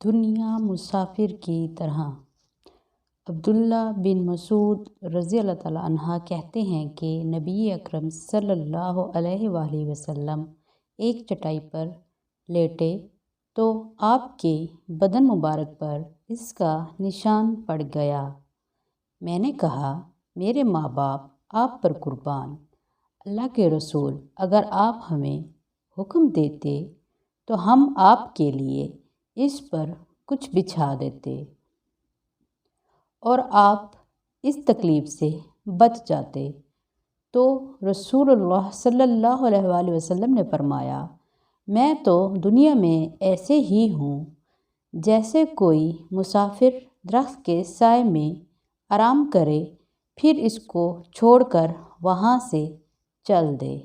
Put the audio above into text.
دنیا مسافر کی طرح۔ عبداللہ بن مسعود رضی اللہ تعالیٰ عنہ کہتے ہیں کہ نبی اکرم صلی اللہ علیہ وآلہ وسلم ایک چٹائی پر لیٹے تو آپ کے بدن مبارک پر اس کا نشان پڑ گیا۔ میں نے کہا، میرے ماں باپ آپ پر قربان، اللہ کے رسول، اگر آپ ہمیں حکم دیتے تو ہم آپ کے لیے اس پر کچھ بچھا دیتے اور آپ اس تکلیف سے بچ جاتے۔ تو رسول اللہ صلی اللہ علیہ وآلہ وسلم نے فرمایا، میں تو دنیا میں ایسے ہی ہوں جیسے کوئی مسافر درخت کے سائے میں آرام کرے پھر اس کو چھوڑ کر وہاں سے چل دے۔